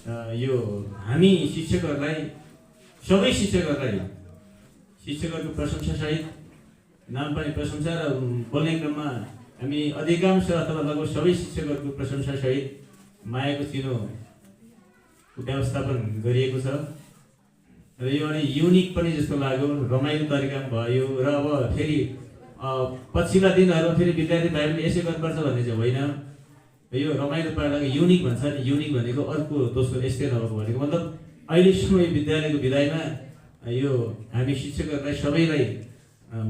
यो हामी शिक्षकहरूलाई सबै शिक्षकहरूको प्रशंसासहित नाम पनि प्रशंसा र बोल्ने क्रममा हामी अधिकांश अथवा लगभग सबै शिक्षकहरूको प्रशंसासहित मायाको चिनो व्यवस्थापन गरिएको छ र यो अनि युनिक पनि जस्तो लाग्यो, रमाइलो तरिकामा भयो र अब फेरि पछिल्ला दिनहरूमा फेरि विद्यार्थी भाइले यसै गर्नुपर्छ भन्ने चाहिँ होइन। यो रमाइलो पाराले युनिक भन्छ नि, युनिक भनेको अर्को दोस्रो यस्तै नभएको भनेको मतलब अहिलेसम्म यो विद्यालयको विधायमा यो हामी शिक्षकहरूलाई सबैलाई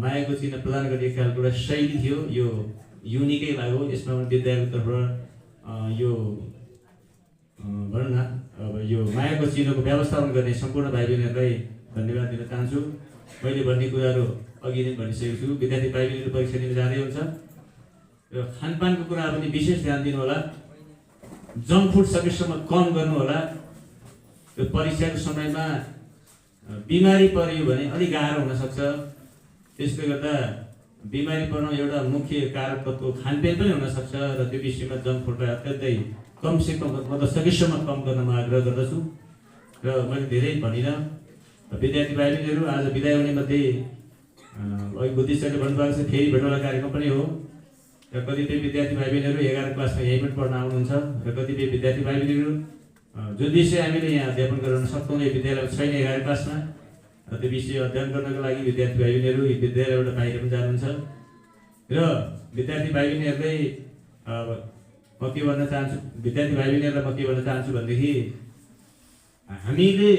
मायाको चिन्ह प्रदान गर्ने एक खालको एउटा शैली थियो, यो युनिकै लाग्यो। यसमा पनि विद्यालयको तर्फबाट यो भनौँ न अब यो मायाको चिन्हको व्यवस्थापन गर्ने सम्पूर्ण भाइ बहिनीहरूलाई धन्यवाद दिन चाहन्छु। मैले भन्ने कुराहरू अघि नै भनिसकेको छु, विद्यार्थी भाइ बहिनीहरू परीक्षा दिन जाँदै हुन्छ र खानपानको कुरा पनि विशेष ध्यान दिनु होला। जङ्क फुड सकेसम्म कम गर्नु होला। यो परीक्षाको समयमा बिमारी परियो भने अलिक गाह्रो हुनसक्छ, त्यसले गर्दा बिमारी पर्न एउटा मुख्य कारक तत्त्व खानपान पनि हुनसक्छ र त्यो विषयमा जङ्क फुडलाई अत्यन्तै कमसे कम मतलब सकेसम्म कम गर्न म आग्रह गर्दछु। र मैले धेरै भनिनँ, विद्यार्थी भाइ बहिनीहरू आज बिदाय हुने मध्ये अघि बुद्धिस्टले भन्नुभएको छ फेरि भेटवाला कार्यक्रम पनि हो र कतिपय विद्यार्थी भाइ बहिनीहरू 11 क्लासमा यहीँ पनि पढ्न आउनुहुन्छ र कतिपय विद्यार्थी भाइ बहिनीहरू जुन विषय हामीले यहाँ अध्यापन गराउन सक्छौँ यो विद्यालय छैन 11 क्लासमा, त्यो विषय अध्ययन गर्नको लागि विद्यार्थी भाइ बहिनीहरू विद्यालयबाट बाहिर पनि जानुहुन्छ र विद्यार्थी भाइ बहिनीहरूलाई म के भन्न चाहन्छु, विद्यार्थी भाइ बहिनीहरूलाई म के भन्न चाहन्छु भनेदेखि हामीले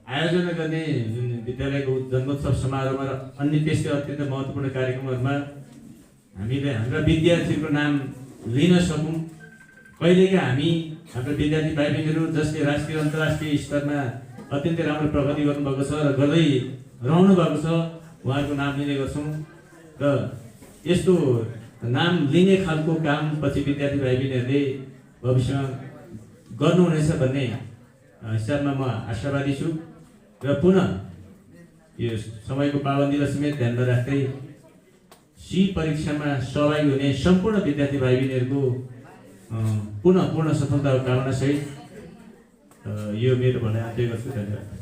आयोजना गर्ने जुन विद्यालयको जन्मोत्सव समारोहमा र अन्य त्यस्तै अत्यन्त महत्त्वपूर्ण कार्यक्रमहरूमा हामीले हाम्रा विद्यार्थीहरूको नाम लिन सकौँ। कहिलेका हामी हाम्रो विद्यार्थी भाइ बहिनीहरू जसले राष्ट्रिय अन्तर्राष्ट्रिय स्तरमा अत्यन्तै राम्रो प्रगति गर्नुभएको छ र गर्दै रहनु भएको छ उहाँहरूको नाम लिने गर्छौँ र यस्तो नाम लिने खालको काम पछि विद्यार्थी भाइ बहिनीहरूले भविष्यमा गर्नुहुनेछ भन्ने हिसाबमा म आशावादी छु र पुनः यो समयको पाबन्दीलाई समेत ध्यानमा राख्दै सी परीक्षामा सहभागी हुने सम्पूर्ण विद्यार्थी भाइ बहिनीहरूको पूर्ण सफलताको कामना सहित यो मेरो भनाइ अन्त्य गर्छु। धन्यवाद।